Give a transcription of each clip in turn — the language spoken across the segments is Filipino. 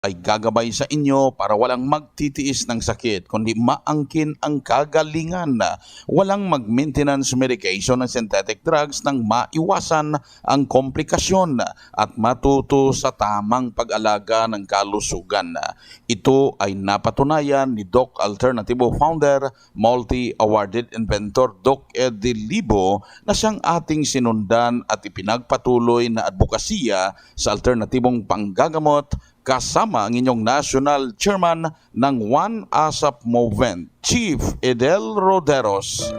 ay gagabay sa inyo para walang magtitiis ng sakit, kundi maangkin ang kagalingan. Walang mag-maintenance medication ng synthetic drugs nang maiwasan ang komplikasyon at matuto sa tamang pag-alaga ng kalusugan. Ito ay napatunayan ni Doc Alternativo founder, multi-awarded inventor Doc Eddie Libo na siyang ating sinundan at ipinagpatuloy na advokasya sa alternatibong panggagamot kasama ang inyong national chairman ng One ASAP Movement, Chief Edel Roderos.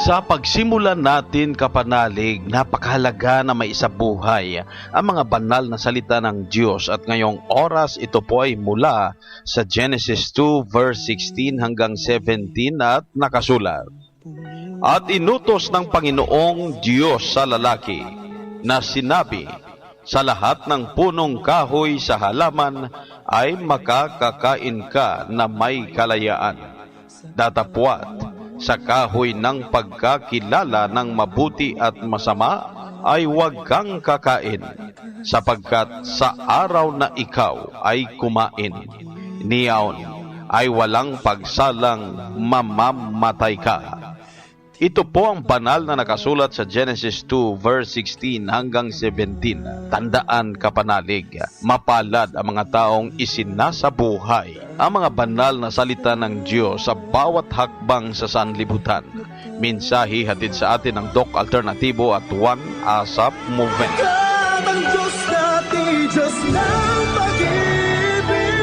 Sa pagsimulan natin kapanalig, napakahalaga na may isabuhay ang mga banal na salita ng Diyos at ngayong oras ito po ay mula sa Genesis 2 verse 16 hanggang 17 at nakasulat. At inutos ng Panginoong Diyos sa lalaki na sinabi, sa lahat ng punong kahoy sa halaman ay makakakain ka na may kalayaan. Datapwat, sa kahoy ng pagkakilala ng mabuti at masama ay huwag kang kakain, sapagkat sa araw na ikaw ay kumain, niyaon ay walang pagsalang mamamatay ka. Ito po ang banal na nakasulat sa Genesis 2 verse 16 hanggang 17. Tandaan kapanalig, mapalad ang mga taong isinasabuhay ang mga banal na salita ng Diyos sa bawat hakbang sa sanlibutan. Mensahe hatid sa atin ng Doc Alternativo at One ASAP Movement. God ang Diyos natin, Diyos ng pag-ibig.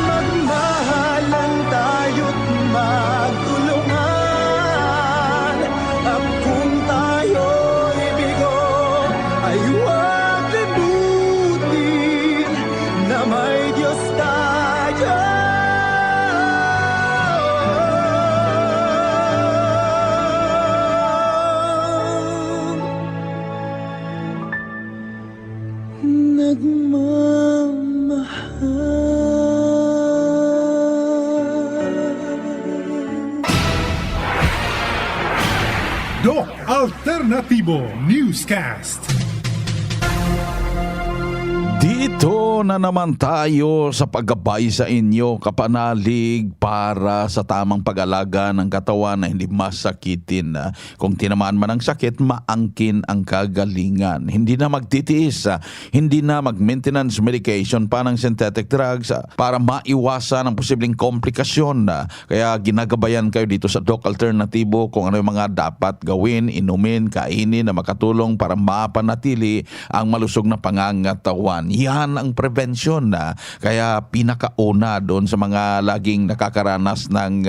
Magmahalan tayo't magtulungan. At kung tayo'y bigo, ay huwag limutin na may Diyos tayo. Doc Alternativo Newscast. Dito na naman tayo sa paggabay sa inyo kapanalig para sa tamang pag-alaga ng katawan na hindi masakitin. Kung tinamaan man ang sakit, maangkin ang kagalingan. Hindi na magtitiis, hindi na mag-maintenance medication pa ng synthetic drugs para maiwasan ang posibleng komplikasyon. Kaya ginagabayan kayo dito sa Doc Alternativo kung ano yung mga dapat gawin, inumin, kainin na makatulong para mapanatili ang malusog na pangangatawan. Yan ang prevention na kaya pinakauna doon sa mga laging nakakaranas ng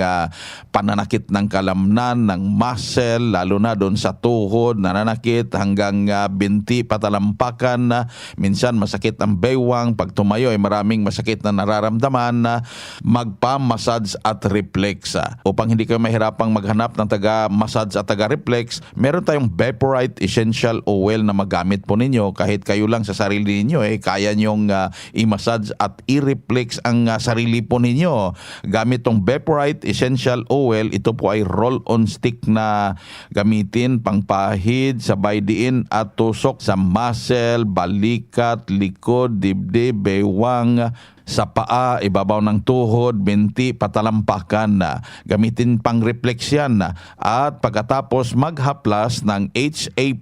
pananakit ng kalamnan, ng muscle, lalo na doon sa tuhod, nananakit hanggang binti, patalampakan, minsan masakit ang baywang, pag tumayo ay maraming masakit na nararamdaman, magpa-massage at reflex. Upang hindi kayo mahirapang maghanap ng taga-massage at taga-reflex, meron tayong Vaporite Essential Oil na magamit po ninyo kahit kayo lang sa sarili ninyo kaya nyong i-massage at i-reflex ang sarili po ninyo. Gamit tong Vaporite Essential Oil, ito po ay roll-on stick na gamitin pangpahid, sabay diin at tusok sa muscle, balikat, likod, dibdib, baywang, sa paa, ibabaw ng tuhod, binti, patalampakan na. Gamitin pang reflex yan at pagkatapos maghaplas ng HA+,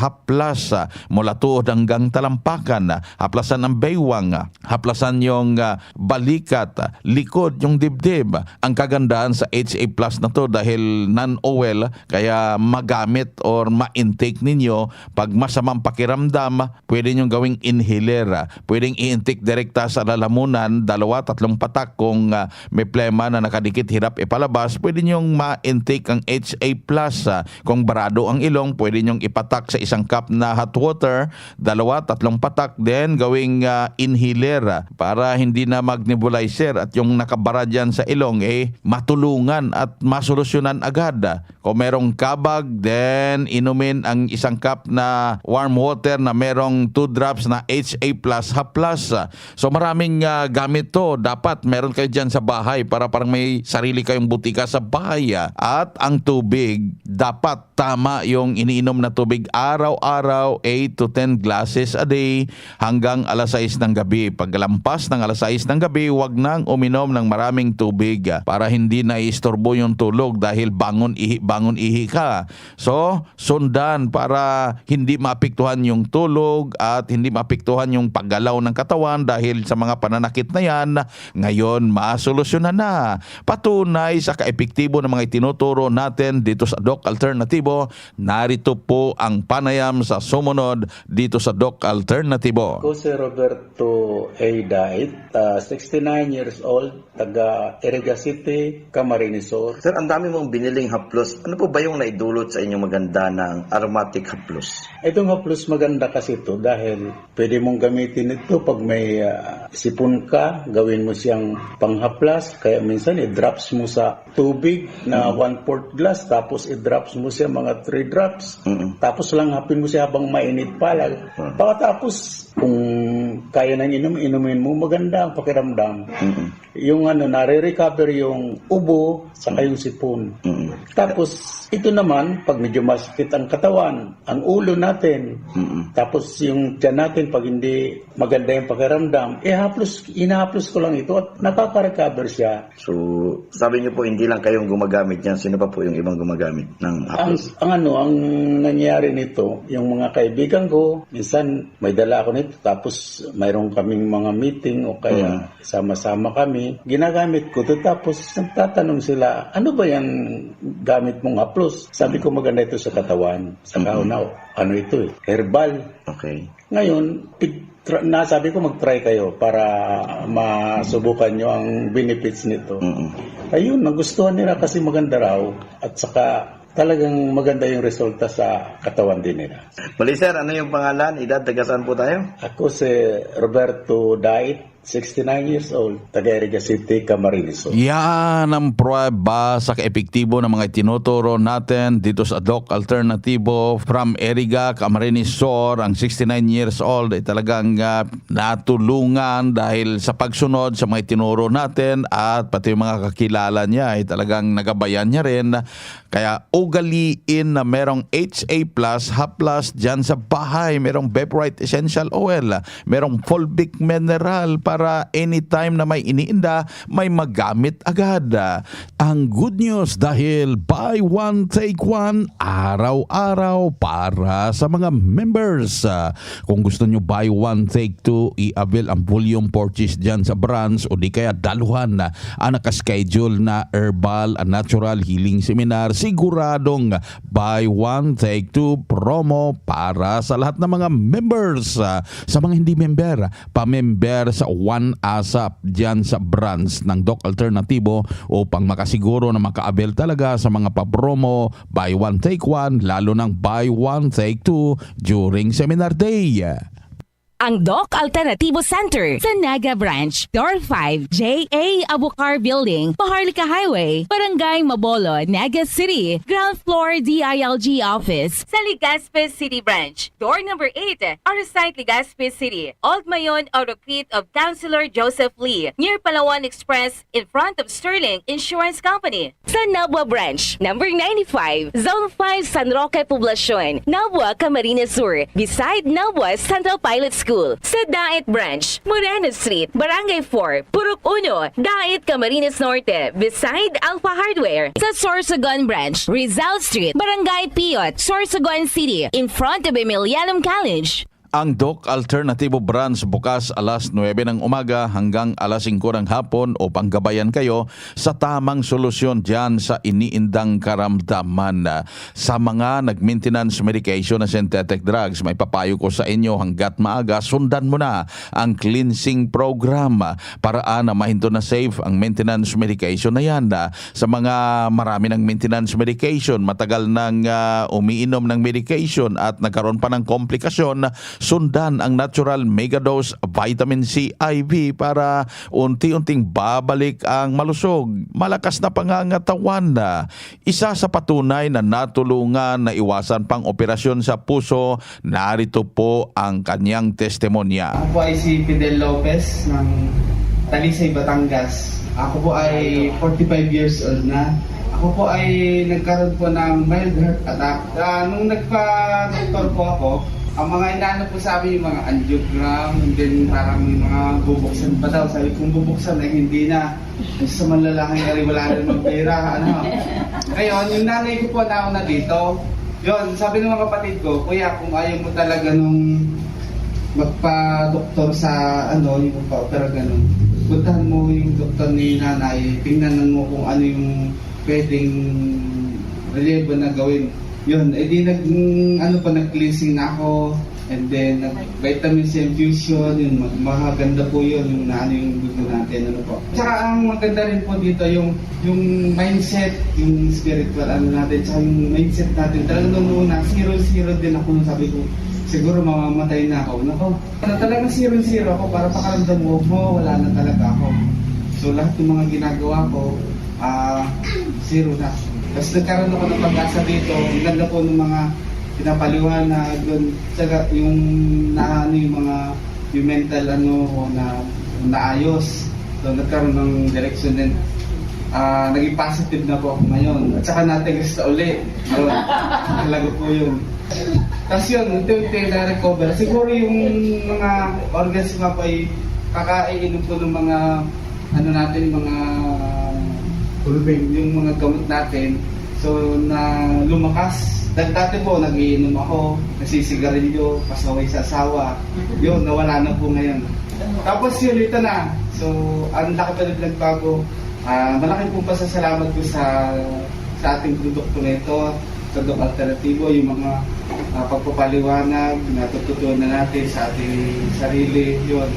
haplas mula tuhod hanggang talampakan. Haplasan ang baywang, haplasan yung balikat, likod, yung dibdib. Ang kagandahan sa HA+ na to dahil non-oil, kaya magamit or ma-intake ninyo pag masamang pakiramdam, pwede nyo gawing inhaler. Pwedeng i-intake direkta sa lalamunan, 2-3 patak. Kung may plema na nakadikit, hirap ipalabas, pwede nyong ma-intake ang HA+. Kung barado ang ilong, pwede nyong ipatak sa isang cup na hot water, 2-3 patak, then gawing inhaler para hindi na mag-nebulizer at yung nakabara dyan sa ilong matulungan at masolusyonan agad. Kung merong kabag, then inumin ang isang cup na warm water na merong 2 drops na HA+, haplas. So maraming gamit to. Dapat meron kayo dyan sa bahay para parang may sarili kayong butika sa bahay. At ang tubig, dapat tama yung iniinom na tubig araw-araw, 8 to 10 glasses a day hanggang alas 6 ng gabi. Paglampas ng alas 6 ng gabi, huwag nang uminom ng maraming tubig para hindi naiistorbo yung tulog dahil bangon ihi ka. So, sundan para hindi maapektuhan yung tulog at hindi maapektuhan yung paggalaw ng katawan dahil sa mga pananakit na yan, ngayon masolusyonan na. Patunay sa kaepektibo ng mga itinuturo natin dito sa Doc Alternativo, narito po ang panayam sa sumunod dito sa Doc Alternativo. Ako si Roberto A. Dait, 69 years old, taga Iriga City, Camarines Sur. Sir, ang dami mong biniling haplos. Ano po ba yung naidulot sa inyong maganda ng aromatic haplos? Itong haplos maganda kasi ito dahil pwede mong gamitin ito pag may sipon ka, gawin mo siyang panghaplas, kaya minsan i-drops mo sa tubig na 1/4 glass, tapos i-drops mo siya mga 3 drops, tapos lang hapin mo siya habang mainit pa lang. Pagkatapos, kung kaya nang inumin mo, maganda ang pakiramdam. Yung nare-recover yung ubo, saka yung sipon. Tapos, ito naman, pag medyo masakit ang katawan, ang ulo natin, tapos yung tiyan natin, pag hindi maganda yung pakiramdam, inahaplos ko lang ito at nakaka-recover siya. So, sabi niyo po, hindi lang kayong gumagamit yan. Sino pa po yung ibang gumagamit ng haplos? Ang nangyari nito, yung mga kaibigan ko, minsan may dala ako nito, tapos mayroon kaming mga meeting o kaya sama-sama kami, ginagamit ko ito, tapos nagtatanong sila, ano ba yung gamit mong haplos? Sabi ko, maganda ito sa katawan. Sa kaunaw, ano ito herbal. Okay. Ngayon, sabi ko mag-try kayo para masubukan nyo ang benefits nito. Ayun, nagustuhan nila kasi maganda raw at saka talagang maganda yung resulta sa katawan din nila. Mali sir, ano yung pangalan? Edad, taga saan po tayo? Ako si Roberto Dait, 69 years old, taga Iriga City, Camarines Sur. Yan ang prueba sa kaepektibo ng mga itinuturo natin dito sa Doc Alternativo from Iriga, Camarines Sur. Ang 69 years old ay talagang natulungan dahil sa pagsunod sa mga itinuro natin at pati yung mga kakilala niya ay talagang nagabayan niya rin. Kaya ugaliin na merong HA+, Haplas dyan sa bahay. Merong Beprite Essential Oil. Merong Fulvic Mineral para anytime na may iniinda, may magamit agad. Ang good news dahil buy one, take one, araw-araw para sa mga members. Kung gusto nyo buy one, take two, i-avail ang volume purchase dyan sa branch o di kaya daluhan na ang nakaschedule na herbal and natural healing seminar. Siguradong buy one, take two promo para sa lahat ng mga members. Sa mga hindi member, pa-member sa One ASAP dyan sa branch ng Doc Alternativo upang makasiguro na maka-avail talaga sa mga pa-promo, buy one, take one, lalo ng buy one, take two during seminar day. Ang Doc Alternativo Center sa Naga Branch, Door 5, J.A. Abukar Building, Maharlika Highway, Barangay Mabolo, Naga City, Ground Floor DILG Office sa Legazpi City Branch, Door number 8, Arsite Legazpi City, Old Mayon Autocrete of Councilor Joseph Lee, near Palawan Express in front of Sterling Insurance Company. Sa Nabwa Branch, number 95, Zone 5, San Roque Poblacion, Nabwa, Camarines Sur, beside Nabwa Central Pilot School. Sa Dait Branch, Moreno Street, Barangay 4, Purok 1, Dait, Camarines Norte, beside Alpha Hardware. Sa Sorsogon Branch, Rizal Street, Barangay Piot, Sorsogon City, in front of Emilianum College. Ang Doc Alternativo Branch bukas alas 9 ng umaga hanggang alas 5 ng hapon upang gabayan kayo sa tamang solusyon dyan sa iniindang karamdaman. Sa mga nag-maintenance medication na synthetic drugs, may papayo ko sa inyo hanggat maaga, sundan mo na ang cleansing program para na mahinto na safe ang maintenance medication na yan. Sa mga marami ng maintenance medication, matagal nang umiinom ng medication at nagkaroon pa ng komplikasyon, sundan ang Natural Megadose Vitamin C IV para unti-unting babalik ang malusog, malakas na pangangatawan. Isa sa patunay na natulungan na iwasan pang operasyon sa puso, narito po ang kanyang testimonya. Ako po ay si Fidel Lopez ng Talisay, Batangas. Ako po ay 45 years old na. Ako po ay nagkaroon po ng mild heart attack. Nung nagpa-doktor po ako, ang mga inaano po sa amin yung mga angiogram, and then parang may mga bubuksan pa daw. Sabi kong bubuksan ay hindi na. Sa manlalaki na rin wala na ng pera. Ngayon, yung nanay ko po nauna dito, yun, sabi ng mga kapatid ko, kuya, kung ayaw mo talaga nung magpa-doktor sa yung magpa-opera ganun, puntahan mo yung doktor ni nanay, tingnan mo kung ano yung pwedeng relievo na gawin. Yun, edi nag-cleansing na ako, and then vitamin C infusion, yun, maganda po yun, yung yung dugo natin, Tsaka ang maganda rin po dito, yung mindset, yung spiritual natin, tsaka yung mindset natin. Talagang nung una, 0-0 din ako nung sabi ko, siguro mamamatay na ako. Talagang 0-0 ako, para pakaramdam mo, wala na talaga ako. So lahat ng mga ginagawa ko, 0 na. Tapos nagkaroon ako ng pag-asa dito, ang ganda po ng mga pinapaliwanag doon, saka yung yung mental na naayos. So nagkaroon ng direction din. Naging positive na po ako ngayon. At saka natigas na uli. Talaga po yun. Tapos yun, unti-unti na-recover. Siguro yung mga organs nga po ay kakainom po ng mga yung mga gamot natin. So na lumakas. Dahil dati po nagiinom ako, nasisigarilyo, pasaway sa asawa. Yun, nawala na po ngayon. Tapos yun, ito na. So ang laki pa rin nagbago. Malaki po pasasalamat ko sa ating produkto na ito, sa Doc Alternativo, yung mga pagpapaliwanag, natututunan natin sa ating sarili. Yun.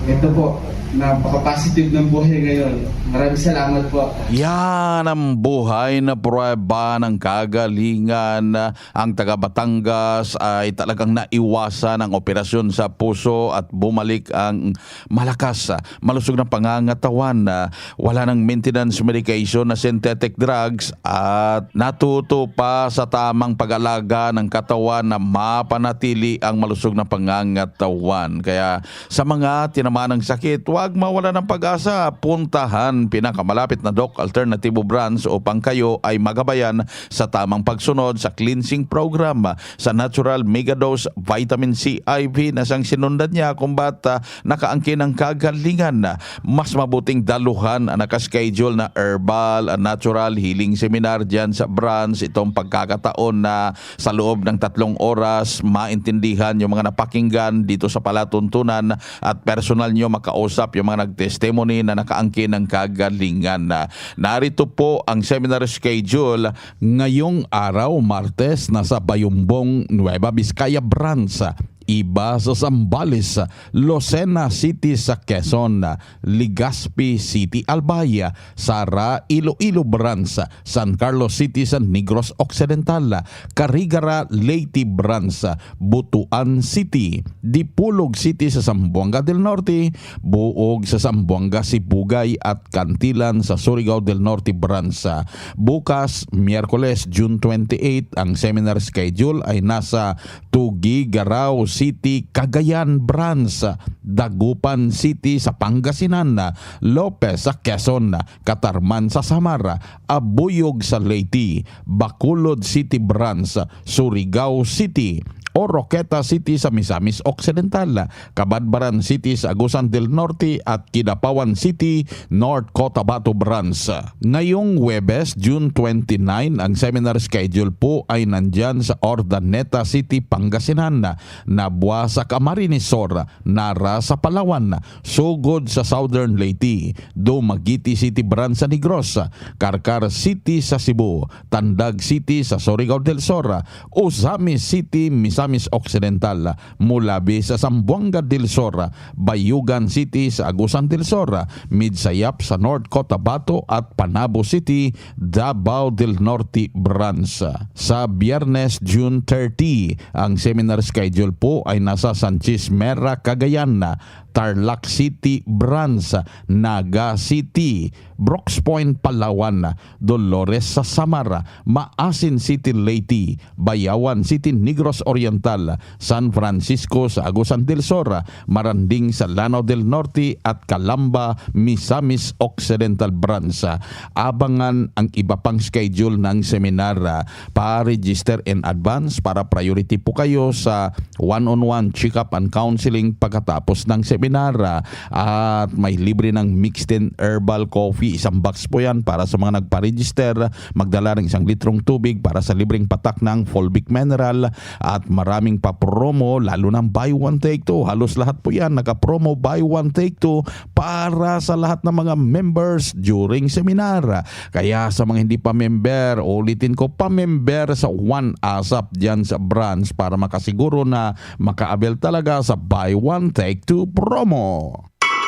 Ito po, napaka-positive ng buhay ngayon. Maraming salamat po. Yan ang buhay na pruweba ng kagalingan. Ang taga Batangas ay talagang naiwasan ang operasyon sa puso at bumalik ang malakas, malusog na pangangatawan. Wala ng maintenance medication na synthetic drugs at natuto pa sa tamang pag-alaga ng katawan na mapanatili ang malusog na pangangatawan. Kaya sa mga tinamaan ng sakit, huwag mawala ng pag-asa. Puntahan pinakamalapit na Doc Alternativo branch upang kayo ay magabayan sa tamang pagsunod sa cleansing program sa Natural Megadose Vitamin C IV na siyang sinundan niya kung ba't nakaangkin ng kagalingan. Mas mabuting daluhan ang nakaschedule na herbal and natural healing seminar dyan sa branch. Itong pagkakataon na sa loob ng 3 oras maintindihan yung mga napakinggan dito sa palatuntunan at personal nyo makausap yung mga nagtestimony na nakaangkin ng kagalingan. Narito po ang seminar schedule ngayong araw, Martes, nasa Bayumbong, Nueva Vizcaya branch. Iba sa Zambales, Lucena City sa Quezon, Legazpi City, Albaya, Sara, Iloilo branch, San Carlos City sa Negros Occidental, Carigara, Leyte branch, Butuan City, Dipulog City sa Zamboanga del Norte, Buog sa Zamboanga, Sibugay at Cantilan sa Surigao del Norte branch. Bukas, Miyerkules, June 28, ang seminar schedule ay nasa Tuguegarao City, Cagayan branch, Dagupan City sa Pangasinan, Lopez sa Quezon, Catarman sa Samar, Abuyog sa Leyte, Bacolod City branch, Surigao City, Oroqueta City sa Misamis Occidental, Cabadbaran City sa Agusan del Norte at Kidapawan City, North Cotabato branch. Ngayong Huwebes, June 29, ang seminar schedule po ay nandyan sa Ordaneta City, Pangasinan, Nabua sa Camarinesor, Nara sa Palawan, Sugod sa Southern Leyte, Dumaguete City branch sa Negros, Carcar City sa Cebu, Tandag City sa Surigao del Sur, Ozamis City, Misamis Occidental, Mulabi sa Zamboanga del Sur, Bayugan City sa Agusan del Sur, Midsayap sa North Cotabato at Panabo City, Davao del Norte branch. Sa Biyernes, June 30, ang seminar schedule po ay nasa Sanchez Mera, Cagayan, Tarlac City branch, Naga City, Brooks Point, Palawan, Dolores sa Samar, Maasin City, Leyte, Bayawan City, Negros Oriental, San Francisco sa Agusan del Sur, Maranding sa Lanao del Norte at Calamba, Misamis Occidental Branch. Abangan ang iba pang schedule ng seminar. Pa-register in advance para priority po kayo sa one-on-one check-up and counseling pagkatapos ng seminar. At may libre ng mixed in herbal coffee. Isang box po yan para sa mga nagpa-register. Magdala ng 1 litrong tubig para sa libreng patak ng Fulvic Mineral. At maraming pa promo, lalo ng buy one take two. Halos lahat po yan naka-promo buy one take two para sa lahat ng mga members during seminar. Kaya sa mga hindi pa member, ulitin ko, pa-member sa One ASAP dyan sa branch para makasiguro na maka-avail talaga sa buy one take two promo.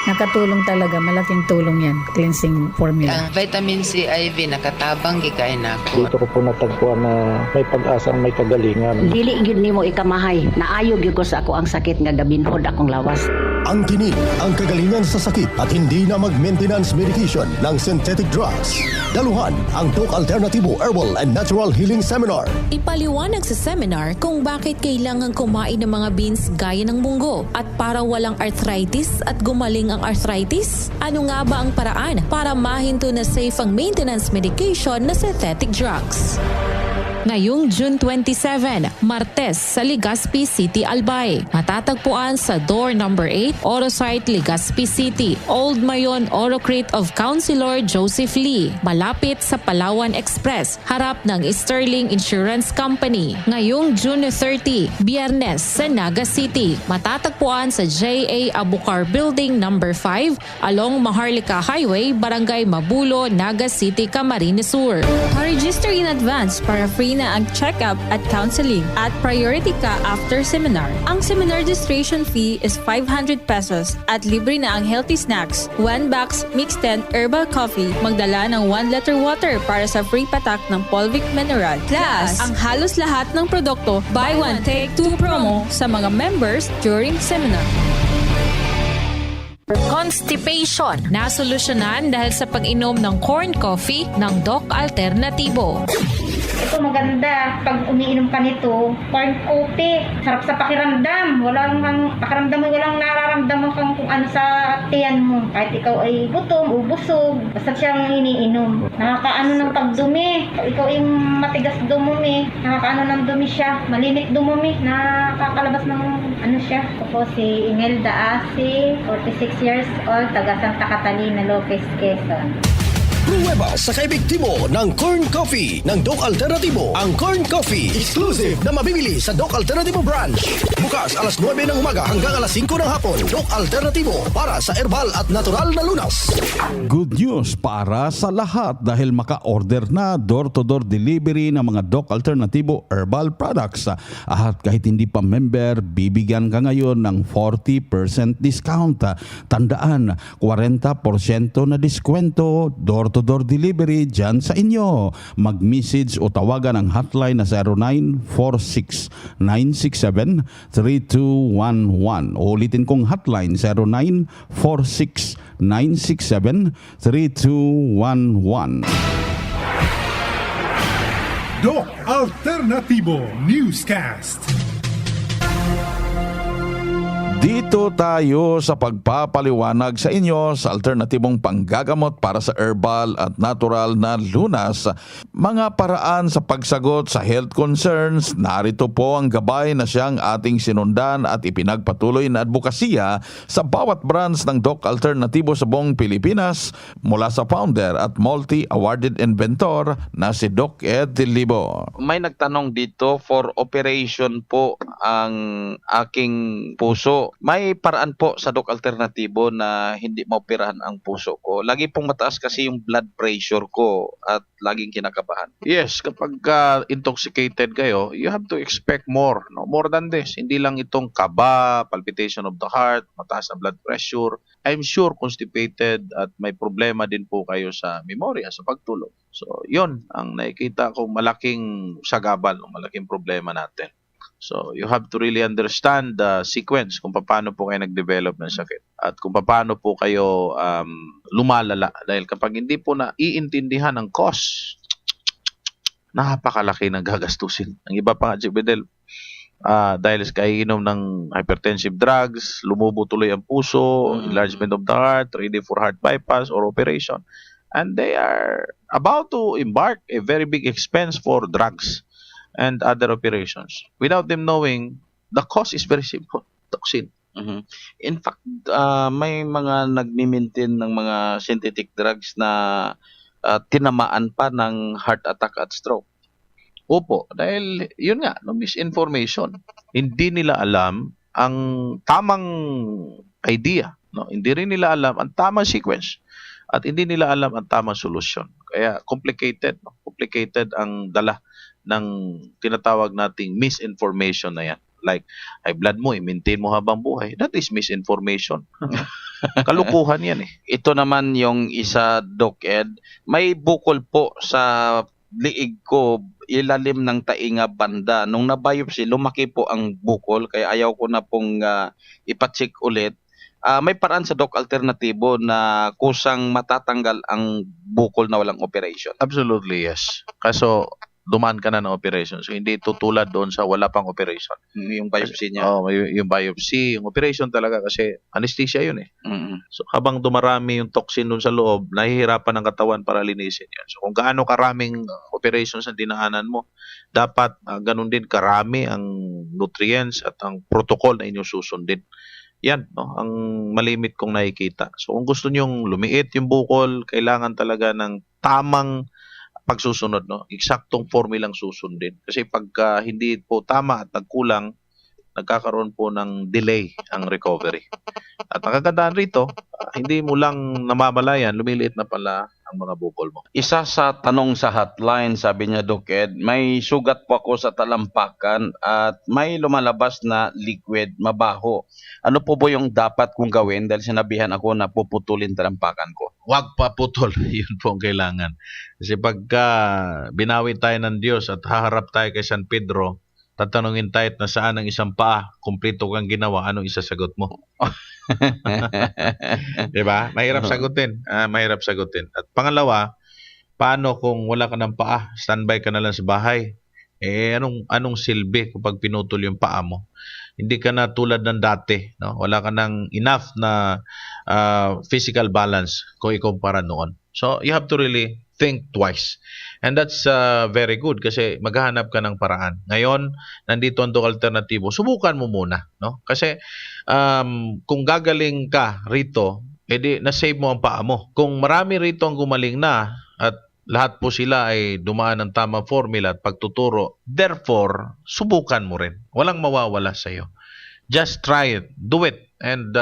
Nakatulong talaga, malaking tulong yan, cleansing formula. Ang vitamin C IV nakatabang gikain ako. Dito ko po natagpuan na may pag-asang may kagalingan. Dili gyud nimo ikamahay, naayo gyud ko sa ako ang sakit nga gabinhod akong lawas. Ang tinig, ang kagalingan sa sakit at hindi na mag-maintenance medication ng synthetic drugs. Daluhan ang Doc Alternativo Herbal and Natural Healing Seminar. Ipaliwanag sa seminar kung bakit kailangan kumain ng mga beans gaya ng munggo at para walang arthritis at gumaling ang arthritis. Ano nga ba ang paraan para mahinto na safe ang maintenance medication na synthetic drugs? Ngayong June 27, Martes sa Legazpi City, Albay. Matatagpuan sa door number 8, Orosite, Legazpi City, Old Mayon Orocrate of Councilor Joseph Lee, malapit sa Palawan Express, harap ng Sterling Insurance Company. Ngayong June 30, Biyernes sa Naga City. Matatagpuan sa J.A. Abukar Building number 5, along Maharlika Highway, Barangay Mabulo, Naga City, Camarines Sur. Register in advance para free na ang check-up at counseling at priority ka after seminar. Ang seminar registration fee is 500 pesos at libre na ang healthy snacks, 1 box mixed in herbal coffee, magdala ng 1 liter water para sa free patak ng Fulvic Mineral. Plus, ang halos lahat ng produkto buy one take two promo sa mga members during seminar. Constipation, nasolusyonan dahil sa pag-inom ng corn coffee ng Doc Alternativo. Ito maganda. Pag umiinom ka nito, corn coffee. Sarap sa pakiramdam. Walang pakiramdam mo, walang nararamdaman kang kung ano sa tiyan mo. Kahit ikaw ay gutom o busog, basta siyang iniinom. Nakakaano ng pagdumi. Ikaw ay matigas dumumi. Nakakaano ng dumi siya. Malimit dumumi. Nakakalabas ng ano siya. Ako si Imelda Asi, 46 years old, taga Santa Catalina, Lopez, Quezon. Pruweba sa kaibigtimo ng Corn Coffee ng Doc Alternativo. Ang Corn Coffee, exclusive na mabibili sa Doc Alternativo Branch. Bukas alas 9 ng umaga hanggang alas 5 ng hapon. Doc Alternativo para sa herbal at natural na lunas. Good news para sa lahat dahil maka-order na door-to-door delivery ng mga Doc Alternativo Herbal Products. At kahit hindi pa member, bibigyan ka ngayon ng 40% discount. Tandaan, 40% na diskwento, door-to-door delivery dyan sa inyo. Mag-message o tawagan ang hotline na 0946-967-3211. Ulitin kong hotline 0946-967-3211. Doc Alternativo Newscast. Dito tayo sa pagpapaliwanag sa inyo sa alternatibong panggagamot para sa herbal at natural na lunas. Mga paraan sa pagsagot sa health concerns, narito po ang gabay na siyang ating sinundan at ipinagpatuloy na advokasya sa bawat branch ng Doc Alternativo sa buong Pilipinas mula sa founder at multi-awarded inventor na si Doc Ed Libo. May nagtanong dito, for operation po ang aking puso. May paraan po sa Doc Alternativo na hindi maoperahan ang puso ko. Lagi pong mataas kasi yung blood pressure ko at laging kinakabahan. Yes, kapag intoxicated kayo, you have to expect more. No? More than this. Hindi lang itong kaba, palpitation of the heart, mataas na blood pressure. I'm sure constipated at may problema din po kayo sa memorya, sa pagtulog. So, yon ang nakikita kong malaking sagabal, malaking problema natin. So, you have to really understand the sequence kung paano po kayo nag-develop ng sakit. at kung paano po kayo lumalala. Dahil kapag hindi po na iintindihan ang cause, napakalaki ng gagastusin. Ang iba pa nga, Chief Bedel, dahil sa kaiinom ng hypertensive drugs, lumubo tuloy ang puso, enlargement of the heart, ready for heart bypass or operation. And they are about to embark a very big expense for drugs and other operations. Without them knowing, the cost is very simple, toxin. In fact, may mga nagmi-maintain ng mga synthetic drugs na tinamaan pa ng heart attack at stroke. Opo, dahil yun nga, no, misinformation. Hindi nila alam ang tamang idea. No? Hindi rin nila alam ang tamang sequence. At hindi nila alam ang tamang solusyon. Kaya complicated. No? Complicated ang dala ng tinatawag nating misinformation na yan. Like, high blood mo, i-maintain mo habang buhay. That is misinformation. Kalukuhan yan eh. Ito naman yung isa, Doc Ed. May bukol po sa liig ko, ilalim ng tainga banda. Nung na-biopsy, lumaki po ang bukol. Kaya ayaw ko na pong ipacheck ulit. May paraan sa Doc Alternatibo na kusang matatanggal ang bukol na walang operation. Absolutely, yes. Kaso, dumaan ka na ng operation. So, hindi tutulad doon sa wala pang operation. Yung biopsy niya. Yung biopsy, yung operation talaga kasi anesthesia yun eh. So, habang dumarami yung toxin doon sa loob, nahihirapan ang katawan para linisin yan. So, kung gaano karaming operations ang dinaanan mo, dapat ganun din karami ang nutrients at ang protocol na inyong susundin. Yan, no, ang malimit kong nakikita. So, kung gusto nyong lumiit yung bukol, kailangan talaga ng tamang pagsusunod, no? Eksaktong formulang susundin. Kasi pagka hindi po tama at nagkulang, nagkakaroon po ng delay ang recovery. At ang kagandahan rito, hindi mo lang namamalayan, lumiliit na pala ang mga bukol mo. Isa sa tanong sa hotline, sabi niya, Doc Ed, may sugat po ako sa talampakan at may lumalabas na liquid, mabaho. Ano po yung dapat kong gawin dahil sinabihan ako na puputulin talampakan ko? Huwag pa putol. Yun po ang kailangan. Kasi pagka binawi tayo ng Diyos at haharap tayo kay San Pedro, tatanungin tayo na saan ang isang paa, kumpleto kang ginawa, anong isasagot mo? Diba? Mahirap sagutin. Mahirap sagutin. At pangalawa, paano kung wala ka ng paa? Standby ka na lang sa bahay. Anong silbi kapag pinutol yung paa mo? Hindi ka na tulad ng dati. No? Wala ka ng enough na physical balance kung ikumpara noon. So, you have to really think twice. And that's very good kasi maghahanap ka ng paraan. Ngayon, nandito ang Doc Alternatibo. Subukan mo muna. No? Kasi kung gagaling ka rito, edi na-save mo ang paa mo. Kung marami rito ang gumaling na at lahat po sila ay dumaan ng tamang formula at pagtuturo, therefore, subukan mo rin. Walang mawawala sa iyo. Just try it. Do it. And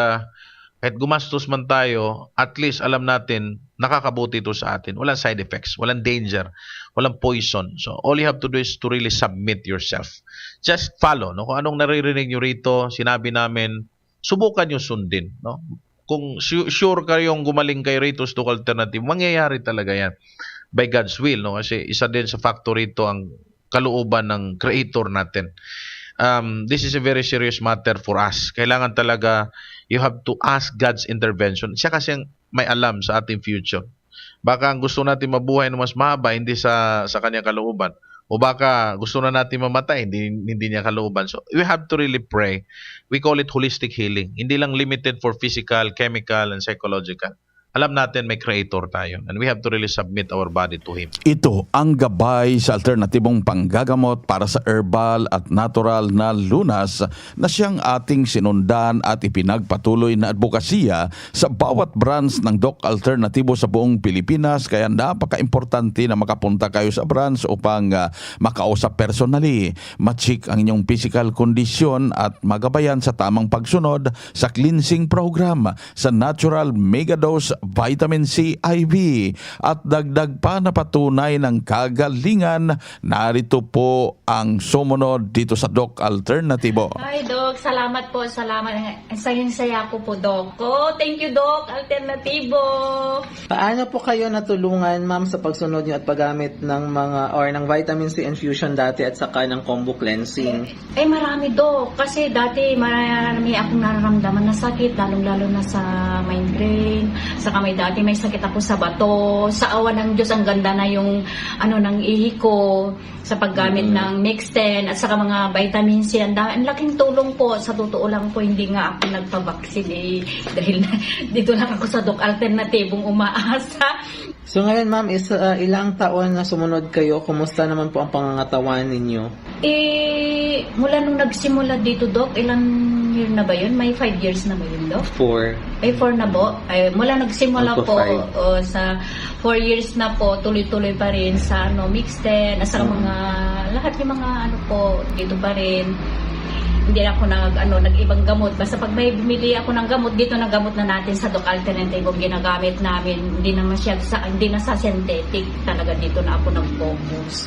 kahit gumastos man tayo, at least alam natin, nakakabuti ito sa atin. Walang side effects, walang danger, walang poison. So, all you have to do is to really submit yourself. Just follow. No? Kung anong naririnig nyo rito, sinabi namin, subukan nyo sundin. No? Kung sure kayong gumaling kayo rito sa Doc Alternative, mangyayari talaga yan. By God's will. No? Kasi isa din sa factor rito ang kalooban ng Creator natin. This is a very serious matter for us. Kailangan talaga, you have to ask God's intervention. Siya kasi may alam sa ating future. Baka ang gusto natin mabuhay na mas mahaba, hindi sa kanyang kalooban. O baka gusto na natin mamatay, hindi niya kalooban. So, we have to really pray. We call it holistic healing. Hindi lang limited for physical, chemical, and psychological. Alam natin may Creator tayo and we have to really submit our body to Him. Ito ang gabay sa alternatibong panggagamot para sa herbal at natural na lunas na siyang ating sinundan at ipinagpatuloy na advokasya sa bawat branch ng Doc Alternatibo sa buong Pilipinas. Kaya napaka-importante na makapunta kayo sa branch upang makausap personally, ma-check ang inyong physical condition at magabayan sa tamang pagsunod sa cleansing program sa Natural Megadose Vitamin C IV. At dagdag pa na patunay ng kagalingan, narito po ang sumunod dito sa Doc Alternatibo. Hi, Doc. Salamat po. Salamat. Sayang-saya ko po, Doc. Oh, thank you, Doc. Alternatibo. Paano po kayo natulungan, ma'am, sa pagsunod niyo at paggamit ng ng vitamin C infusion dati at saka ng combo cleansing? Marami, Doc. Kasi dati marami akong nararamdaman na sakit, lalong-lalo na sa migraine. Saka dati may sakit ako sa bato. Sa awa ng Diyos, ang ganda na yung ng ihi ko sa paggamit ng Mixten at saka mga vitamin C. Ang laking tulong po. Sa totoo lang po, hindi nga ako nagpa-vaccine dahil dito lang ako sa Doc Alternatibong umaasa. So ngayon, ma'am, ilang taon na sumunod kayo? Kumusta naman po ang pangangatawan ninyo? Mula nung nagsimula dito, Doc, ilang year na ba yun? May 5 years na ba yun, Doc? 4. 4 na po. Mula nagsimula Up to po 5. Sa 4 years na po, tuloy-tuloy pa rin sa Mixten, sa mga, lahat yung mga po, dito pa rin. Hindi ako nag-ibang gamot. Basta pag may bumili ako ng gamot, dito na gamot na natin sa Doc Alternativo ginagamit namin. Hindi na sa synthetic. Talaga dito na ako nag-focus.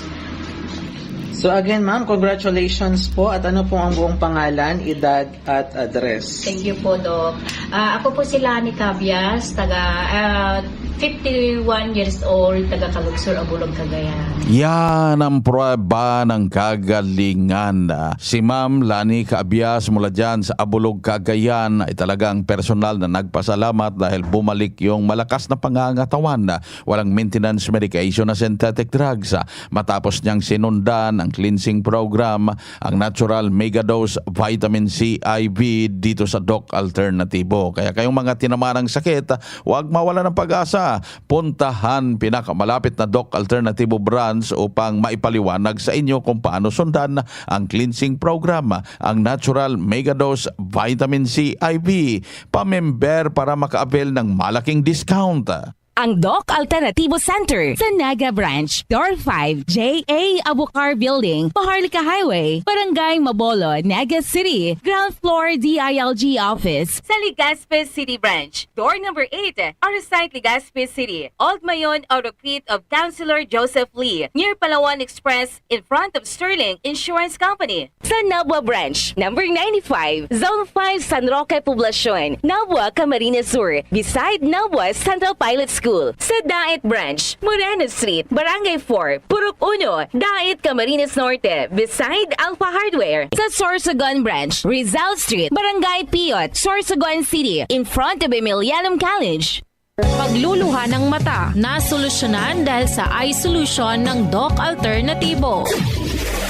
So again, ma'am, congratulations po. At ano po ang buong pangalan, edad at address? Thank you po, Doc. Ako po si Lani Cabias, taga 51 years old, taga Kalugsor, Abulog, Cagayan. Yan ang prueba ng kagalingan. Si Ma'am Lani Cabias mula dyan sa Abulog, Cagayan ay talagang personal na nagpasalamat dahil bumalik yung malakas na pangangatawan. Walang maintenance medication na synthetic drugs. Matapos niyang sinundan ang cleansing program, ang Natural Megadose Vitamin C IV dito sa Doc Alternativo. Kaya kayong mga tinamaan ng sakit, huwag mawala ng pag-asa. Puntahan pinakamalapit na Doc Alternativo branch upang maipaliwanag sa inyo kung paano sundan ang cleansing program, ang Natural Megadose Vitamin C IV. Pamember para maka-avail ng malaking discount. Ang Doc Alternativo Center sa Naga Branch, Door 5, J.A. Abukar Building, Maharlika Highway, Barangay Mabolo, Naga City, ground floor DILG office sa Legazpi City Branch, door number 8, Arsite, Legazpi City, Old Mayon Autocrete of Councilor Joseph Lee, near Palawan Express in front of Sterling Insurance Company. Sa Nabua Branch, number 95, Zone 5, San Roque Poblacion, Nabua, Camarines Sur, beside Nabua Central Pilot School. Sa Dait Branch, Moreno Street, Barangay 4, Purok 1, Dait, Camarines Norte, beside Alpha Hardware. Sa Sorsogon Branch, Rizal Street, Barangay Piot, Sorsogon City, in front of Emilianum College. Pagluluha ng mata, nasolusyonan dahil sa eye solution ng Doc Alternativo.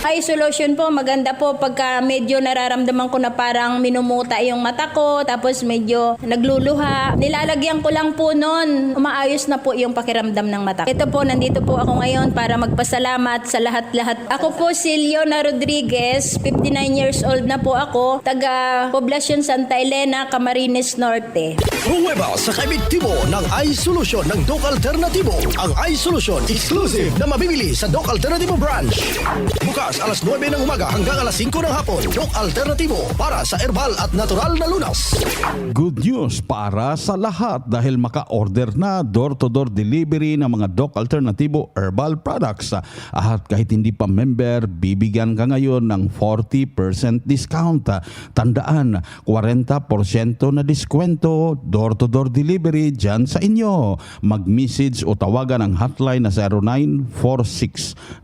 Eye solution po, maganda po pagka medyo nararamdaman ko na parang minumuta yung mata ko, tapos medyo nagluluha. Nilalagyan ko lang po nun, umaayos na po yung pakiramdam ng mata. Ito po, nandito po ako ngayon para magpasalamat sa lahat-lahat. Ako po si Leona Rodriguez, 59 years old na po ako, taga Poblacion Santa Elena, Camarines Norte. Pruweba sa kaibigtibo ng Eye Solution ng Doc Alternativo. Ang Eye Solution exclusive na mabibili sa Doc Alternativo branch. Bukas alas 9 ng umaga hanggang alas 5 ng hapon. Doc Alternativo para sa herbal at natural na lunas. Good news para sa lahat dahil maka-order na door-to-door delivery ng mga Doc Alternativo herbal products. At kahit hindi pa member, bibigyan ka ngayon ng 40% discount. Tandaan, 40% na diskwento, door-to-door delivery dyan sa inyo. Mag-message o tawagan ang hotline na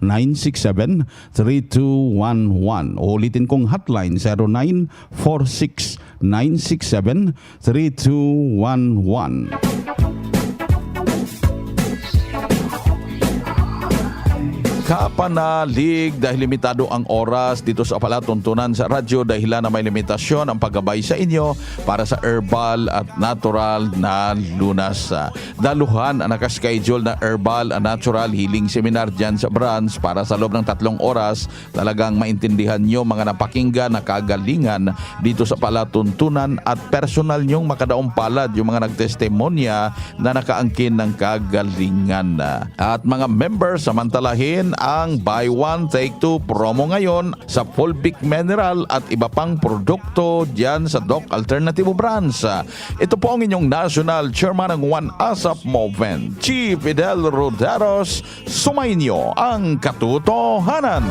0946-967-3211. Ulitin kong hotline 0946-967-3211. Kapanalig dahil limitado ang oras dito sa palatuntunan sa radyo dahilan na may limitasyon ang paggabay sa inyo para sa herbal at natural na lunas. Daluhan ang nakaschedule na herbal and natural healing seminar dyan sa branch para sa loob ng 3 oras. Talagang maintindihan nyo mga napakinggan na kagalingan dito sa palatuntunan at personal nyong makadaong palad yung mga nagtestimonya na nakaangkin ng kagalingan. At mga members, samantalahin ang buy one take two promo ngayon sa Fulvic Mineral at iba pang produkto diyan sa Doc Alternativo Branch. Ito po ang inyong National Chairman ng One ASAP Movement, Chief Fidel Roderos. Sumainyo ang katotohanan.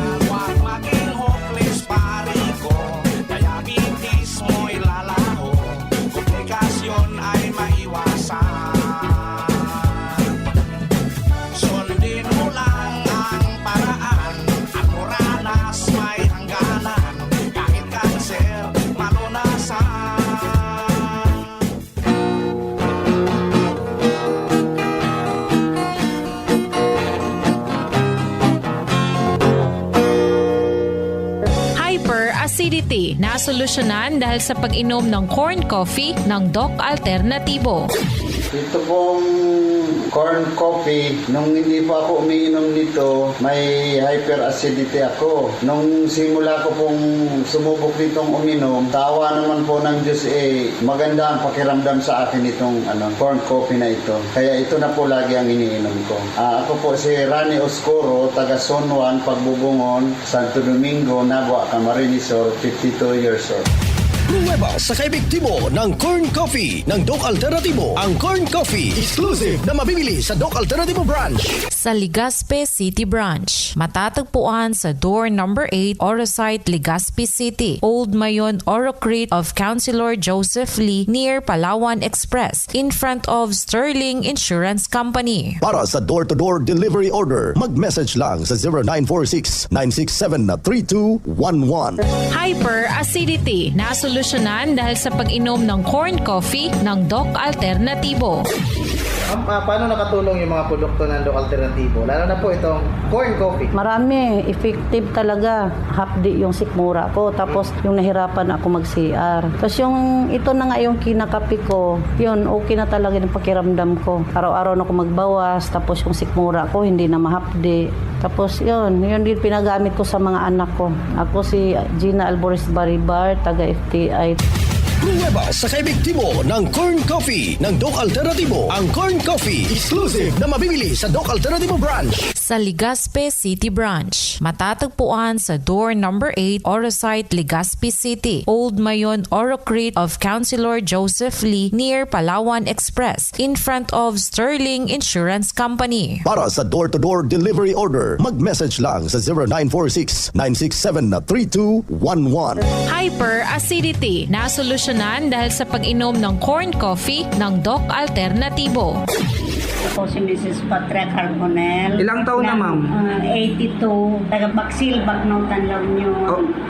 Acidity na solusyonan dahil sa pag-inom ng corn coffee ng Doc Alternativo. Ito pong corn coffee, nung hindi pa ako umiinom nito, may hyperacidity ako. Nung simula ko pong sumubok nitong uminom, tawa naman po ng Diyos, maganda ang pakiramdam sa akin itong corn coffee na ito. Kaya ito na po lagi ang iniinom ko. Ako po si Rani Oscuro, taga Son Juan, Pagbubungon, Santo Domingo, Nagua, Camarines Sur, 52 years old. Nueva sa kaibiktibo ng Corn Coffee ng Doc Alternativo. Ang Corn Coffee, exclusive na mabibili sa Doc Alternativo Branch. Sa Legazpi City Branch, matatagpuan sa door number 8, Orosite, Legazpi City, Old Mayon, Oro Crete of Councilor Joseph Lee near Palawan Express in front of Sterling Insurance Company. Para sa door-to-door delivery order, mag-message lang sa 0946-967-3211. Hyperacidity na solusyonan dahil sa pag-inom ng corn coffee ng Doc Alternativo. Paano nakatulong yung mga produkto ng Doc Alternativo? Lalo na po itong corn coffee. Marami, effective talaga. Hapdi yung sikmura ko. Tapos yung nahirapan ako mag-CR. Tapos yung ito na nga yung kinakapi ko, yun, okay na talaga yung pakiramdam ko. Araw-araw na ako magbawas. Tapos yung sikmura ko, hindi na mahapdi. Tapos yun din pinagamit ko sa mga anak ko. Ako si Gina Alboris Baribar, taga FTI. Nueva sa kaibiktibo ng Corn Coffee ng Doc Alternativo. Ang Corn Coffee, exclusive na mabibili sa Doc Alternativo Branch. Sa Legazpi City Branch, matatagpuan sa door number 8, Orosite, Legazpi City, Old Mayon, Oro Crete of Councilor Joseph Lee near Palawan Express in front of Sterling Insurance Company. Para sa door-to-door delivery order, mag-message lang sa 0946-967-3211. Hyperacidity na solusyonan dahil sa pag-inom ng corn coffee ng Doc Alternativo. Ako si Mrs. Patria Carbonell. Ilang taon na, ma'am? 82. Taga Baksil, Bagnaw, Tanlaw nyo.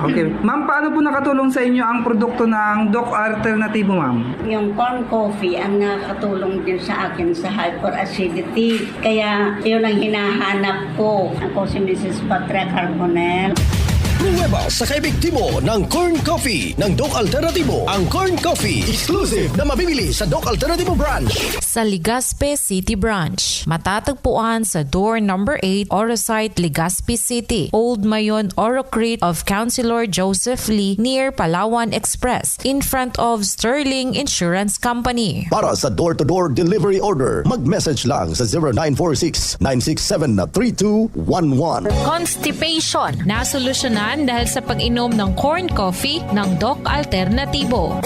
Okay. Ma'am, paano po nakatulong sa inyo ang produkto ng Doc Alternativo, ma'am? Yung corn coffee ang nakatulong din sa akin sa hyperacidity. Kaya yun ang hinahanap ko. Ako si Mrs. Patria Carbonell. Nueva sa kaibiktibo ng Corn Coffee ng Doc Alternativo. Ang Corn Coffee, exclusive na mabibili sa Doc Alternativo Branch. Sa Legazpi City Branch, matatagpuan sa door number 8, Orosite, Legazpi City, Old Mayon, Oro Crete of Councilor Joseph Lee near Palawan Express in front of Sterling Insurance Company. Para sa door-to-door delivery order, mag-message lang sa 0946-967-3211. Constipation na solusyonan dahil sa pag-inom ng corn coffee ng Doc Alternativo.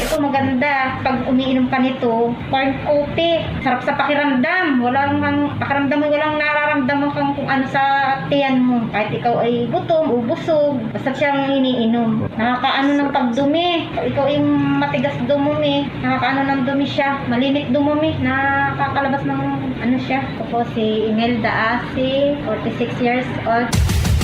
Ito maganda. Pag umiinom ka nito, corn coffee. Sarap sa pakiramdam. Walang nararamdaman kang kung ano sa tiyan mo. Kahit ikaw ay gutom o busog, basta siyang iniinom. Nakakaano ng pagdumi. Ikaw ay matigas dumumi. Nakakaano ng dumi siya. Malimit dumumi. Nakakalabas ng ano siya. Ako si Imelda Asi, 46 years old.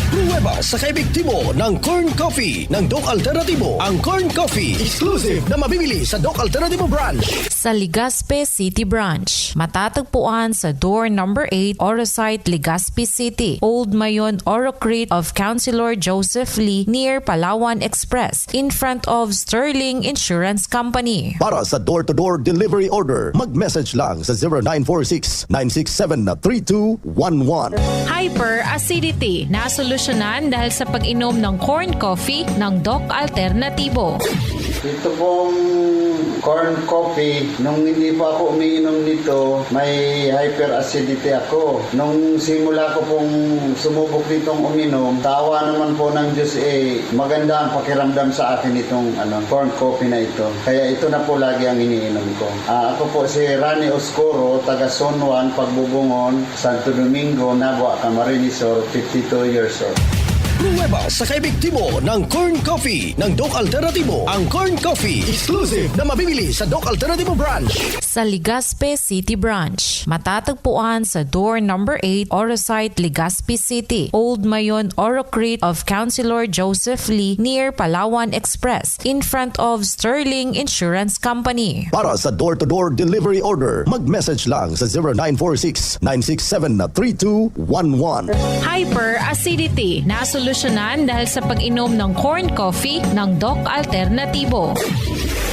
Nueva sa kaibiktibo ng Corn Coffee ng Doc Alternativo. Ang Corn Coffee, exclusive na mabibili sa Doc Alternativo Branch. Sa Legazpi City Branch, matatagpuan sa door number 8, Orosite, Legazpi City, Old Mayon, Oro Crete of Councilor Joseph Lee near Palawan Express in front of Sterling Insurance Company. Para sa door-to-door delivery order, mag-message lang sa 0946-967-3211. Hyperacidity na solusyonan dahil sa pag-inom ng corn coffee ng Doc Alternativo. Ito pong corn coffee, nung hindi pa ako umiinom nito, may hyperacidity ako. Nung simula ko pong sumubok ditong uminom, tawa naman po ng Diyos maganda ang pakiramdam sa akin itong corn coffee na ito. Kaya ito na po lagi ang iniinom ko. Ako po si Rani Oscuro, taga Zone 1, Pagbubungon, Santo Domingo, Nagua, Camarines Sur, 52 years old. Nueva sa kaebiktibo ng Corn Coffee ng Doc Alternatibo. Ang Corn Coffee, exclusive na mabibili sa Doc Alternatibo branch. Sa Legazpi City Branch, matatagpuan sa door number 8, Orosite, Legazpi City, Old Mayon, Orocrete of Councilor Joseph Lee near Palawan Express in front of Sterling Insurance Company. Para sa door-to-door delivery order, mag-message lang sa 0946-967-3211. Hyperacidity na solusyonan dahil sa pag-inom ng corn coffee ng Doc Alternatibo.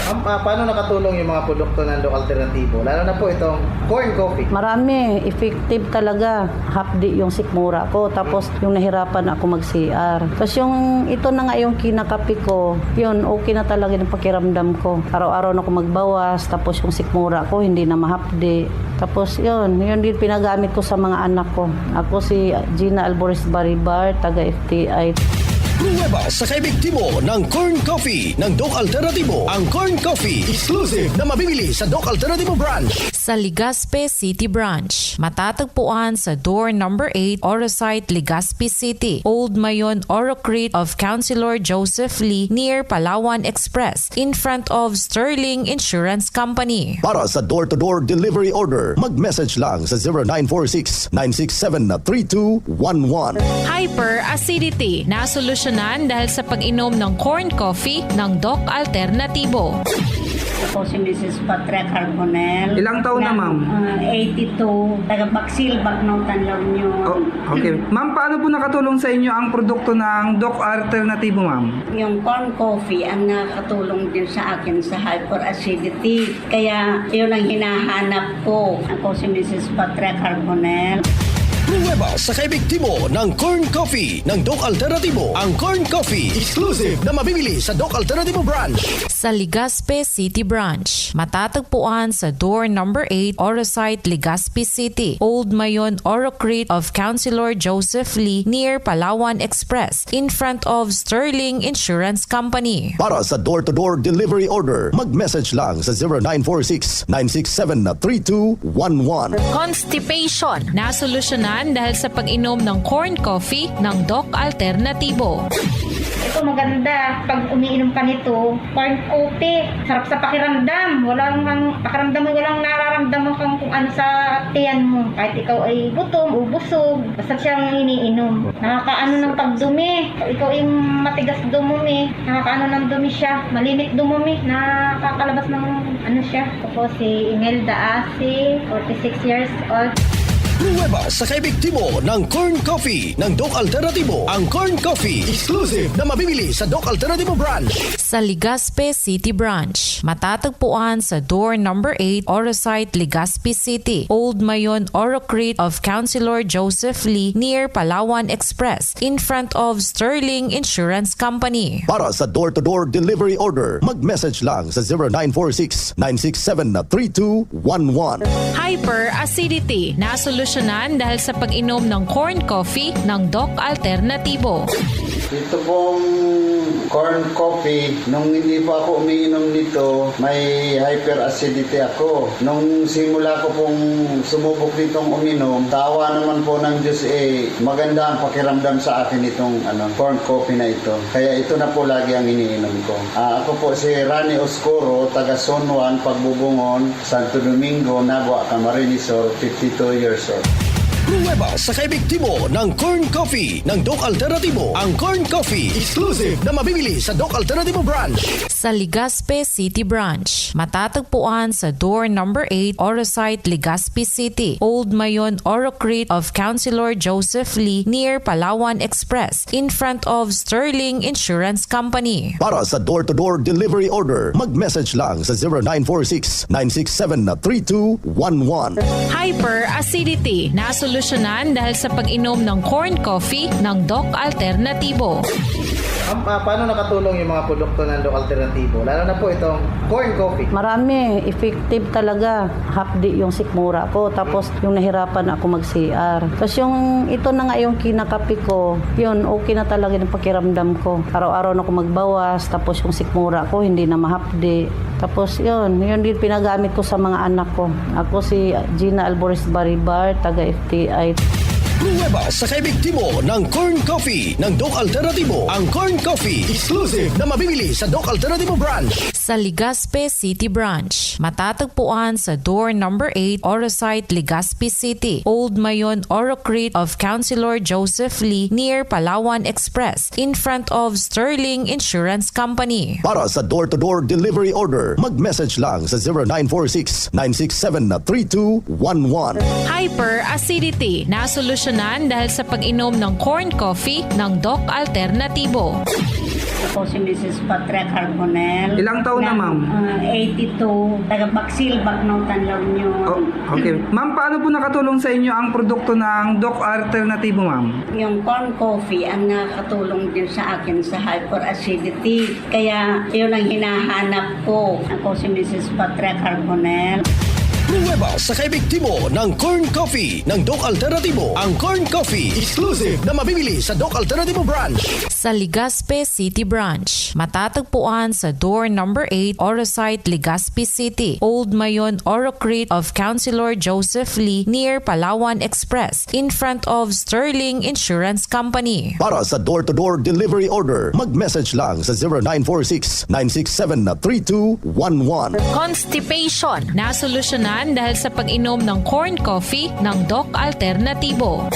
Paano nakatulong yung mga produkto ng Doc Alternatibo? Lalo na po itong corn coffee. Marami, effective talaga. Hapdi yung sikmura ko. Tapos yung nahirapan ako mag-CR. Tapos yung ito na nga yung kinakapi ko, yun, okay na talaga yung pakiramdam ko. Araw-araw na ako magbawas. Tapos yung sikmura ko, hindi na mahapdi. Tapos yun din pinagamit ko sa mga anak ko. Ako si Gina Alboris Baribar, taga FTI. Nueva sa kaebiktibo ng Corn Coffee ng Doc Alternatibo. Ang Corn Coffee, exclusive na mabibili sa Doc Alternatibo branch. Sa Legazpi City Branch, matatagpuan sa door number 8, Orosite, Legazpi City, Old Mayon, Orocrete of Councilor Joseph Lee near Palawan Express in front of Sterling Insurance Company. Para sa door-to-door delivery order, mag-message lang sa 0946-967-3211. Hyperacidity na solusyonan dahil sa pag-inom ng corn coffee ng Doc Alternatibo. Ako si Mrs. Patria Carbonell. Ilang taon na, ma'am? 82. Taga Baksil, Bagnotan lang nyo. Okay. Ma'am, paano po nakatulong sa inyo ang produkto ng Doc Alternatibo, ma'am? Yung corn coffee ang nakatulong din sa akin sa hyperacidity. Kaya yun ang hinahanap ko. Ako si Mrs. Patria Carbonell. Nueva sa kaebiktibo ng Corn Coffee ng Doc Alternatibo. Ang Corn Coffee, exclusive na mabibili sa Doc Alternatibo branch. Sa Legazpi City Branch, matatagpuan sa door number 8, Orosite, Legazpi City, Old Mayon, Orocrete of Councilor Joseph Lee near Palawan Express in front of Sterling Insurance Company. Para sa door-to-door delivery order, mag-message lang sa 0946-967-3211. Constipation na solusyonan dahil sa pag-inom ng corn coffee ng Doc Alternatibo. Ito maganda. Pag umiinom ka nito, corn coffee. Sarap sa pakiramdam. Walang nararamdaman kang kung ano sa tiyan mo. Kahit ikaw ay gutom o busog, basta siyang iniinom. Nakakaano ng pagdumi. Ikaw ay matigas dumumi. Nakakaano ng dumi siya. Malimit dumumi. Nakakalabas ng ano siya. Ako si Imelda Asi, 46 years old. Nueva sa kaebiktibo ng Corn Coffee ng Doc Alternatibo. Ang Corn Coffee, exclusive na mabibili sa Doc Alternatibo branch. Sa Legazpi City Branch, matatagpuan sa door number 8, Orosite, Legazpi City, Old Mayon, Orocrete of Councilor Joseph Lee near Palawan Express in front of Sterling Insurance Company. Para sa door-to-door delivery order, mag-message lang sa 0946-967-3211. Hyperacidity na solusyonan dahil sa pag-inom ng corn coffee ng Doc Alternatibo. Ito pong corn coffee, nung hindi pa ako umiinom nito, may hyperacidity ako. Nung simula ko pong sumubok ditong uminom, tawa naman po ng Diyos maganda ang pakiramdam sa akin itong corn coffee na ito. Kaya ito na po lagi ang iniinom ko. Ako po si Rani Oscuro, taga Zone 1, Pagbubungon, Santo Domingo, Nagua, Camarines Sur, 52 years old. Nueva sa kaebiktibo ng Corn Coffee ng Doc Alternatibo. Ang Corn Coffee, exclusive na mabibili sa Doc Alternatibo branch. Sa Legazpi City Branch, matatagpuan sa door number 8, Orosite, Legazpi City, Old Mayon, Orocrete of Councilor Joseph Lee near Palawan Express in front of Sterling Insurance Company. Para sa door-to-door delivery order, mag-message lang sa 0946-967-3211. Hyperacidity na solusyonan dahil sa pag-inom ng corn coffee ng Doc Alternatibo. Paano nakatulong yung mga produkto ng Doc Alternatibo? Lalo na po itong corn coffee. Marami, effective talaga. Hapdi yung sikmura ko. Tapos yung nahirapan ako mag-CR. Tapos yung ito na nga yung kinakapi ko, yun, okay na talaga yung pakiramdam ko. Araw-araw na ako magbawas. Tapos yung sikmura ko, hindi na mahapdi. Tapos yun din pinagamit ko sa mga anak ko. Ako si Gina Alboris Baribar, taga FTI. Pruweba sa kaibigtimo ng corn coffee ng Doc Alternatibo. Ang corn coffee, exclusive na mabibili sa Doc Alternatibo branch. Sa Legazpi City Branch, matatagpuan sa door number 8, Orosite, Legazpi City, Old Mayon, Orocrete of Councilor Joseph Lee near Palawan Express in front of Sterling Insurance Company. Para sa door-to-door delivery order, mag-message lang sa 0946-967-3211. Hyperacidity na solusyonan dahil sa pag-inom ng corn coffee ng Doc Alternatibo. Ako si Mrs. Patra Carbonell. Ilang taon na, ma'am? 82. Taga-Baksil, Baknautan lang nyo. Oh, okay. Ma'am, paano po nakatulong sa inyo ang produkto ng Doc Alternatibo, ma'am? Yung corn coffee ang nakatulong din sa akin sa hyperacidity. Kaya yun ang hinahanap ko. Ako si Mrs. Patra Carbonell. Pruweba sa kaibigtimo ng corn coffee ng Doc Alternatibo. Ang corn coffee, exclusive na mabibili sa Doc Alternatibo branch. Sa Legazpi City Branch, matatagpuan sa door number 8, Orosite, Legazpi City, Old Mayon, Orocrete of Councilor Joseph Lee near Palawan Express in front of Sterling Insurance Company. Para sa door-to-door delivery order, mag-message lang sa 0946-967-3211. Constipation na solusyonan dahil sa pag-inom ng corn coffee ng Doc Alternatibo.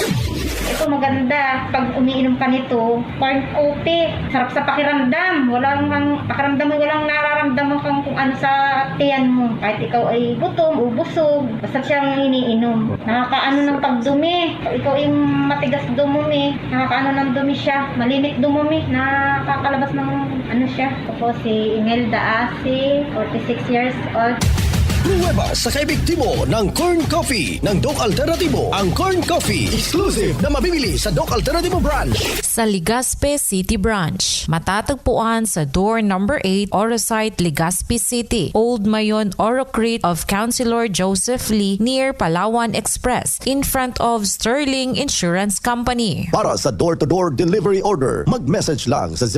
Ito maganda. Pag umiinom ka nito, corn coffee. Sarap sa pakiramdam. Walang nararamdaman kang kung ano sa tiyan mo. Kahit ikaw ay gutom o busog, basta siyang iniinom. Nakakaano ng pagdumi. Pag ikaw ay matigas dumumi, nakakaano ng dumi siya. Malimit dumumi. Nakakalabas ng ano siya. Ako si Imelda Asi, 46 years old. Pruweba sa kaibigtimo ng corn coffee ng Doc Alternatibo. Ang corn coffee, exclusive na mabibili sa Doc Alternatibo branch. Sa Legazpi City Branch, matatagpuan sa door number 8, Orosite, Legazpi City, Old Mayon, Orocrete of Councilor Joseph Lee near Palawan Express in front of Sterling Insurance Company. Para sa door-to-door delivery order, mag-message lang sa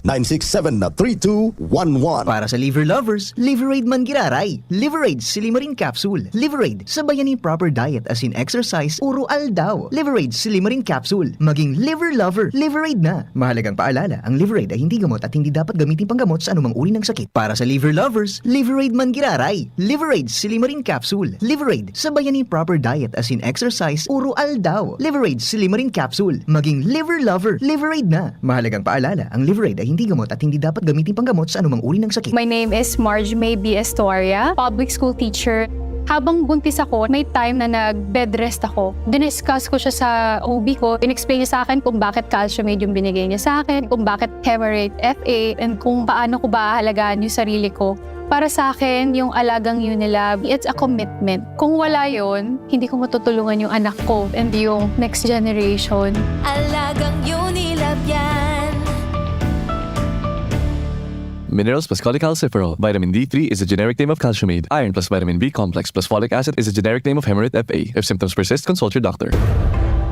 0946-967-3211. Para sa liver lovers, Liveraid Mangiraray. Liveraid Silimarin Capsule. Liveraid sa bayani proper diet as in exercise, uro aldaw. Liveraid Silimarin Capsule. Maging liver lover, Liveraid na. Mahalagang paalala, ang Liveraid ay hindi gamot at hindi dapat gamitin panggamot sa anumang uri ng sakit. Para sa liver lovers, Liveraid Mangiraray. Liveraid Silimarin Capsule. Liveraid sa bayani proper diet as in exercise, uro aldaw. Liveraid Silimarin Capsule. Maging liver lover, Liveraid na. Mahalagang paalala, ang Liveraid ay hindi gamot at hindi dapat gamitin panggamot sa anumang uri ng sakit. My name is Marge May B. Estoria, public school teacher. Habang buntis ako, may time na nag-bed rest ako. Diniscuss ko siya sa OB ko. In-explain niya sa akin kung bakit calcium-aid yung binigay niya sa akin, kung bakit Hemarate FA, and kung paano ko ba halagaan yung sarili ko. Para sa akin, yung alagang Unilab, it's a commitment. Kung wala yon, hindi ko matutulungan yung anak ko and yung next generation. Alagang Unilab yan. Minerals plus cholecalciferol. Vitamin D3 is a generic name of calcium-aid. Iron plus vitamin B complex plus folic acid is a generic name of Hemarate FA. If symptoms persist, consult your doctor.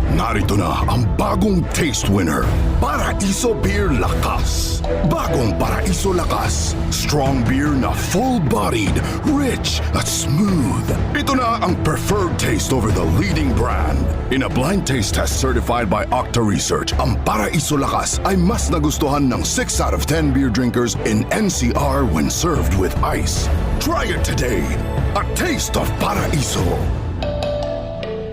Narito na ang bagong taste winner, Paraiso Beer Lakas. Bagong Paraiso Lakas. Strong beer na full-bodied, rich at smooth. Ito na ang preferred taste over the leading brand. In a blind taste test certified by Octa Research, ang Paraiso Lakas ay mas nagustuhan ng 6 out of 10 beer drinkers in NCR when served with ice. Try it today. A taste of Paraiso.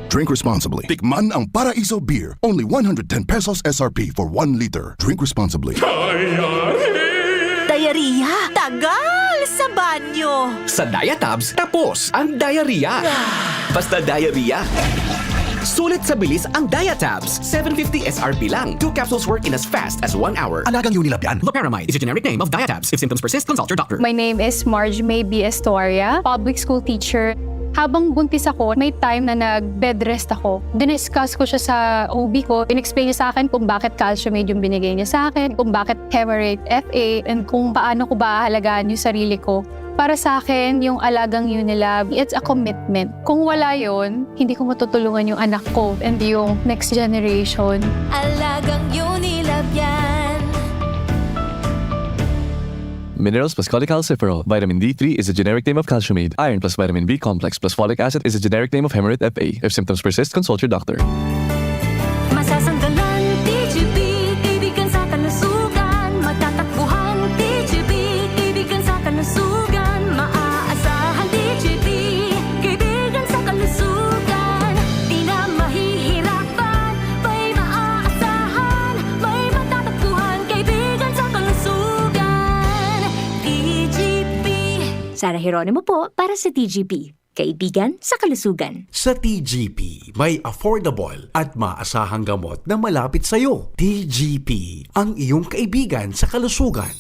Drink responsibly. Tikman ang Paraiso Beer. Only 110 pesos SRP for 1 liter. Drink responsibly. Diarrhea? Tagal sa banyo. Sa Diatabs, tapos ang diarrhea. Basta diarrhea. Sulit sa bilis ang Diatabs. 750 SRP lang. 2 capsules work in as fast as 1 hour. Alagang Unilab yan. Loperamide is a generic name of Diatabs. If symptoms persist, consult your doctor. My name is Marge May B. Estoria, public school teacher. Habang buntis ako, may time na nag-bed rest ako. Diniscuss ko siya sa OB ko. In-explain niya sa akin kung bakit Calcium-Aid yung binigay niya sa akin, kung bakit Hemarate FA, and kung paano ko ba ahalagaan yung sarili ko. Para sa akin, yung alagang Unilab, it's a commitment. Kung wala yon, hindi ko matutulungan yung anak ko and yung next generation. Alagang Unilab yan. Minerals plus cholecalciferol. Vitamin D3 is a generic name of Calcium-Aid. Iron plus vitamin B complex plus folic acid is a generic name of Hemarate FA. If symptoms persist, consult your doctor. Masasanggalan, TGP, kaibigan sa kalusugan. Matatakbuhan, TGP, kaibigan sa kalusugan. Maaasahan, TGP, kaibigan sa kalusugan. Di na mahihirapan, may maaasahan. May matatakbuhan, kaibigan sa kalusugan. TGP. Sara Geronimo po para sa TGP. Kaibigan sa kalusugan. Sa TGP, may affordable at maasahang gamot na malapit sa iyo. TGP, ang iyong kaibigan sa kalusugan.